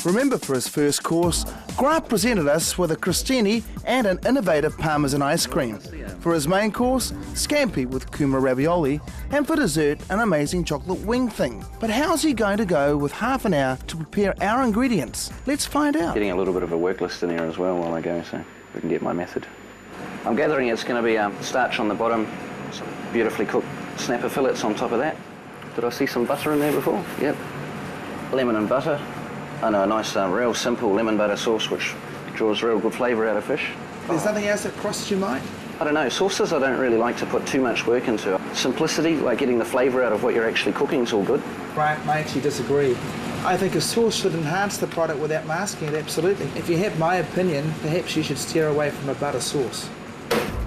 Remember, for his first course, Grant presented us with a crostini and an innovative parmesan ice cream. For his main course, scampi with kuma ravioli, and for dessert, an amazing chocolate wing thing. But how's he going to go with half an hour to prepare our ingredients? Let's find out. Getting a little bit of a work list in here as well while I go, so we can get my method. I'm gathering it's going to be starch on the bottom, some beautifully cooked snapper fillets on top of that. Did I see some butter in there before? Yep. Lemon and butter. I know, a nice, real simple lemon butter sauce which draws real good flavour out of fish. There's nothing else that crosses your mind? I don't know, sauces I don't really like to put too much work into. Simplicity, like getting the flavour out of what you're actually cooking, is all good. Grant, I actually disagree. I think a sauce should enhance the product without masking it, absolutely. If you have my opinion, perhaps you should steer away from a butter sauce.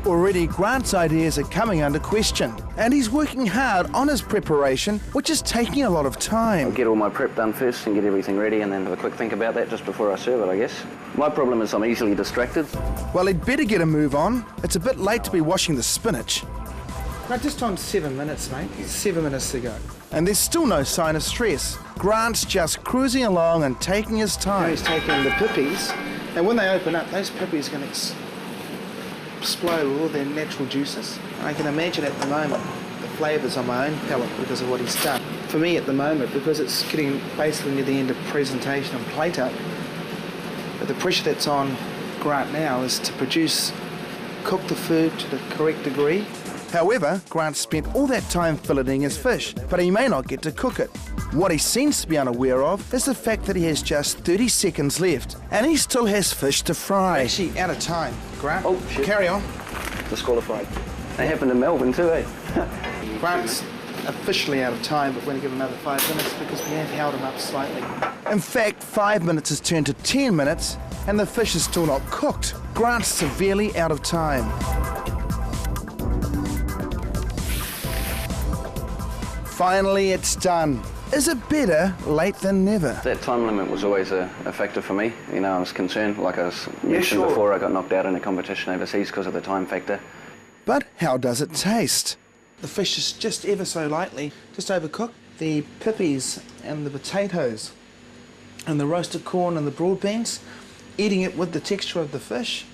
Already, Grant's ideas are coming under question, and he's working hard on his preparation, which is taking a lot of time. I'll get all my prep done first and get everything ready and then have a quick think about that just before I serve it, I guess. My problem is I'm easily distracted. Well, he'd better get a move on. It's a bit late to be washing the spinach. Right, just on 7 minutes, mate. 7 minutes to go. And there's still no sign of stress. Grant's just cruising along and taking his time. He's taking the pippies, and when they open up, those pippies are going to explode with all their natural juices. I can imagine at the moment the flavours on my own palate because of what he's done. For me at the moment, because it's getting basically near the end of presentation and plate up, but the pressure that's on Grant now is to cook the food to the correct degree. However, Grant spent all that time filleting his fish, but he may not get to cook it. What he seems to be unaware of is the fact that he has just 30 seconds left, and he still has fish to fry. Actually, out of time. Grant, oh, shit. Carry on. Disqualified. They happened in Melbourne too, eh? Grant's officially out of time, but we're going to give him another 5 minutes because we have held him up slightly. In fact, 5 minutes has turned to 10 minutes, and the fish is still not cooked. Grant's severely out of time. Finally, it's done. Is it better late than never? That time limit was always a factor for me. You know, I was concerned, like I mentioned before, I got knocked out in a competition overseas because of the time factor. But how does it taste? The fish is just ever so lightly, just overcooked. The pippies and the potatoes and the roasted corn and the broad beans, eating it with the texture of the fish,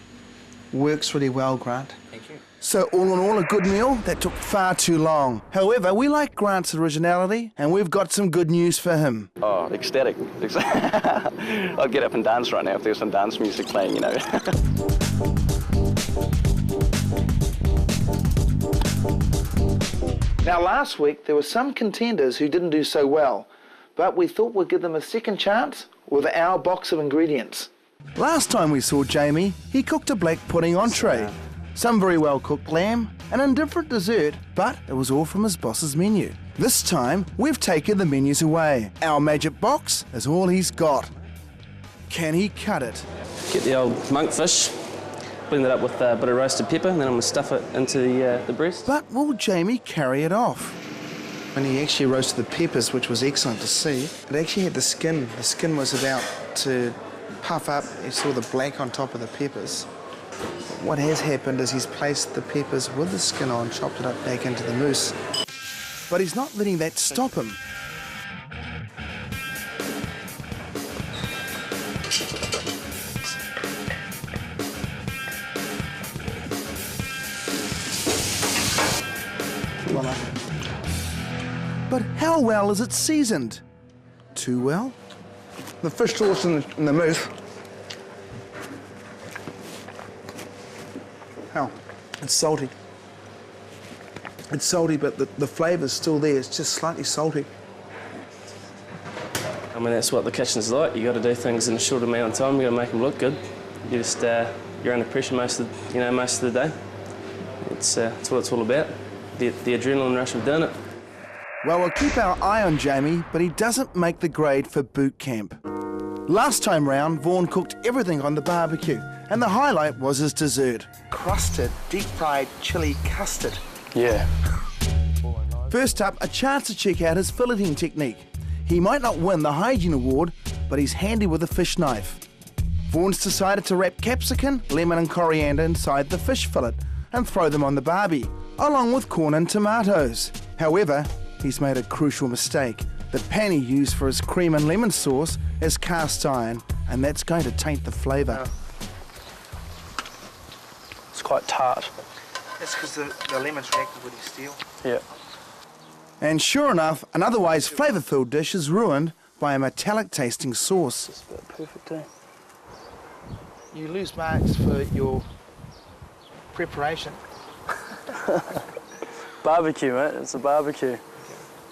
works really well, Grant. Thank you. So all in all, a good meal that took far too long. However, we like Grant's originality, and we've got some good news for him. Oh, ecstatic. I'd get up and dance right now if there was some dance music playing, you know. Now, last week, there were some contenders who didn't do so well, but we thought we'd give them a second chance with our box of ingredients. Last time we saw Jamie, he cooked a black pudding entree, some very well cooked lamb, an indifferent dessert, but it was all from his boss's menu. This time, we've taken the menus away. Our magic box is all he's got. Can he cut it? Get the old monkfish, blend it up with a bit of roasted pepper, and then I'm going to stuff it into the breast. But will Jamie carry it off? When he actually roasted the peppers, which was excellent to see, it actually had the skin. The skin was about to puff up. You saw the black on top of the peppers. What has happened is he's placed the peppers with the skin on, chopped it up back into the mousse. But he's not letting that stop him. But how well is it seasoned? Too well? The fish sauce in the mousse. How? It's salty. It's salty, but the flavour's still there. It's just slightly salty. I mean, that's what the kitchen's like. You got to do things in a short amount of time. You got to make them look good. You just you're under pressure most of the day. It's what it's all about. The adrenaline rush of doing it. Well, we'll keep our eye on Jamie, but he doesn't make the grade for boot camp. Last time round, Vaughan cooked everything on the barbecue, and the highlight was his dessert. Crusted, deep-fried chili custard. Yeah. First up, a chance to check out his filleting technique. He might not win the hygiene award, but he's handy with a fish knife. Vaughan's decided to wrap capsicum, lemon and coriander inside the fish fillet and throw them on the barbie, along with corn and tomatoes. However, he's made a crucial mistake. The pan he used for his cream and lemon sauce is cast iron, and that's going to taint the flavour. It's quite tart. That's because the lemons reacted with his steel. Yeah. And sure enough, an otherwise flavour-filled dish is ruined by a metallic-tasting sauce. It's about perfect, eh? You lose marks for your preparation. Barbecue, mate. It's a barbecue.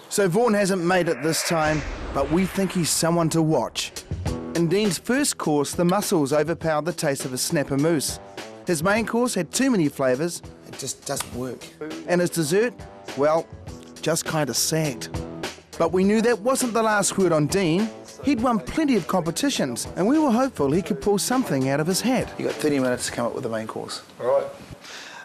So Vaughan hasn't made it this time, but we think he's someone to watch. In Dean's first course, the mussels overpowered the taste of a snapper mousse. His main course had too many flavours. It just doesn't work. And his dessert, well, just kind of sagged. But we knew that wasn't the last word on Dean. He'd won plenty of competitions, and we were hopeful he could pull something out of his hat. You got 30 minutes to come up with the main course. All right.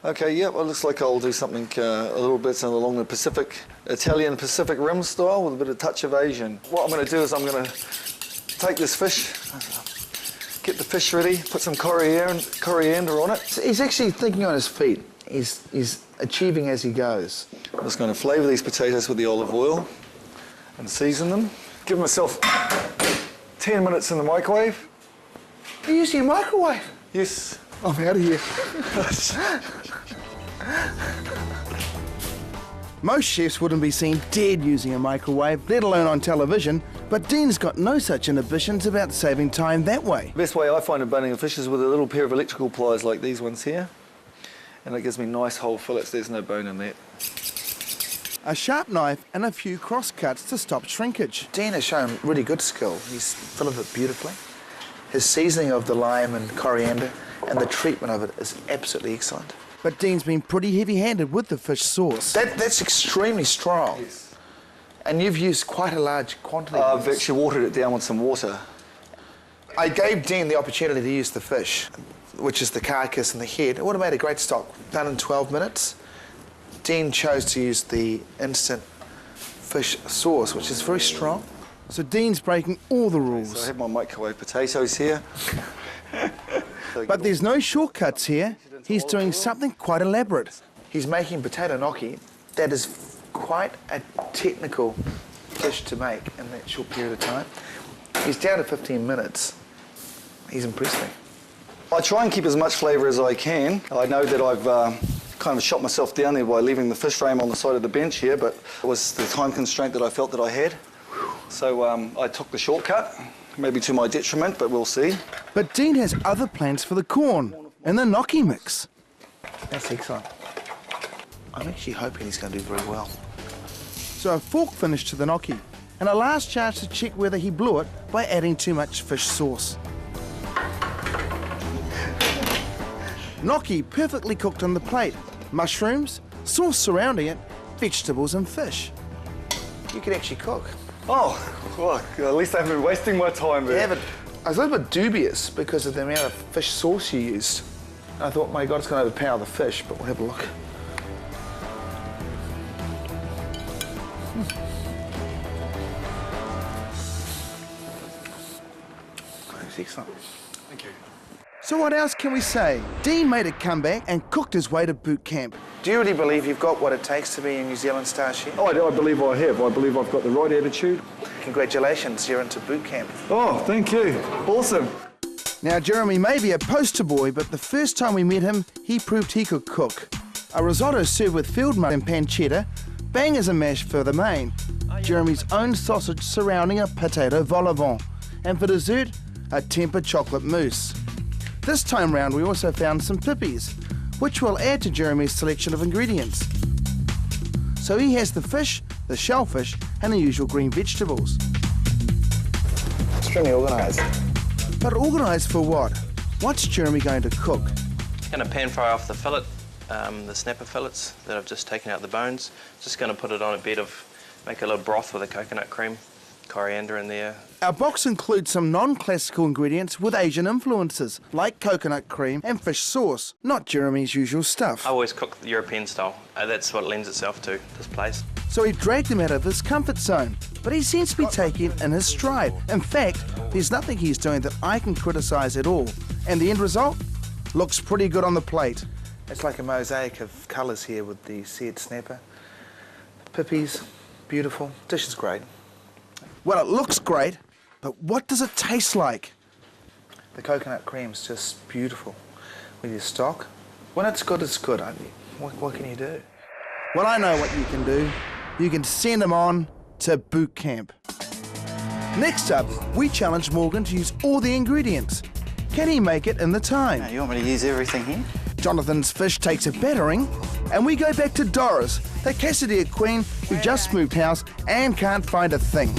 Okay, yeah, well, it looks like I'll do something a little bit along the Italian Pacific Rim style with a bit of touch of Asian. What I'm going to do is I'm going to take this fish, get the fish ready, put some coriander on it. So he's actually thinking on his feet. He's achieving as he goes. I'm just going to flavour these potatoes with the olive oil and season them. Give myself 10 minutes in the microwave. You're using a microwave? Yes. I'm out of here. Most chefs wouldn't be seen dead using a microwave, let alone on television, but Dean's got no such inhibitions about saving time that way. The best way I find of boning a fish is with a little pair of electrical pliers like these ones here. And it gives me nice whole fillets, there's no bone in that. A sharp knife and a few cross cuts to stop shrinkage. Dean has shown really good skill. He's filleted it beautifully. His seasoning of the lime and coriander and the treatment of it is absolutely excellent. But Dean's been pretty heavy-handed with the fish sauce. That's extremely strong. Yes. And you've used quite a large quantity. I've actually watered it down with some water. I gave Dean the opportunity to use the fish, which is the carcass and the head. It would have made a great stock, done in 12 minutes. Dean chose to use the instant fish sauce, which is very strong. So Dean's breaking all the rules. So I have my microwave potatoes here. But there's no shortcuts here. He's doing something quite elaborate. He's making potato gnocchi. That is quite a technical dish to make in that short period of time. He's down to 15 minutes. He's impressed me. I try and keep as much flavour as I can. I know that I've kind of shot myself down there by leaving the fish frame on the side of the bench here, but it was the time constraint that I felt that I had. So I took the shortcut, maybe to my detriment, but we'll see. But Dean has other plans for the corn and the gnocchi mix. That's excellent. I'm actually hoping he's going to do very well. So a fork finish to the gnocchi and a last chance to check whether he blew it by adding too much fish sauce. Gnocchi perfectly cooked on the plate. Mushrooms, sauce surrounding it, vegetables and fish. You can actually cook. Oh, well, at least I haven't been wasting my time there. Yeah, but I was a little bit dubious because of the amount of fish sauce you used. I thought, my God, it's going to overpower the fish, but we'll have a look. That's excellent. Thank you. So what else can we say? Dean made a comeback and cooked his way to boot camp. Do you really believe you've got what it takes to be a New Zealand star chef? Oh, I believe I have. I believe I've got the right attitude. Congratulations, you're into boot camp. Oh, thank you. Awesome. Now Jeremy may be a poster boy, but the first time we met him, he proved he could cook. A risotto served with field mutton and pancetta, bangers and mash for the main, Jeremy's own sausage surrounding a potato vol au vent, and for dessert, a tempered chocolate mousse. This time round we also found some pippies, which will add to Jeremy's selection of ingredients. So he has the fish, the shellfish and the usual green vegetables. Extremely organised. But organised for what? What's Jeremy going to cook? Going to pan fry off the fillet, the snapper fillets that I've just taken out the bones. Just going to put it on a bed of, make a little broth with a coconut cream, coriander in there. Our box includes some non-classical ingredients with Asian influences, like coconut cream and fish sauce, not Jeremy's usual stuff. I always cook the European style. That's what lends itself to this place. So he dragged him out of his comfort zone, but he seems to be taking it in his stride. In fact, there's nothing he's doing that I can criticise at all. And the end result looks pretty good on the plate. It's like a mosaic of colours here with the seared snapper. The pippies, beautiful. Dish is great. Well, it looks great, but what does it taste like? The coconut cream's just beautiful with your stock. When it's good, it's good. What can you do? Well, I know what you can do. You can send them on to boot camp. Next up, we challenge Morgan to use all the ingredients. Can he make it in the time? You want me to use everything here? Jonathan's fish takes a battering, and we go back to Doris, the quesadilla queen who just moved house and can't find a thing.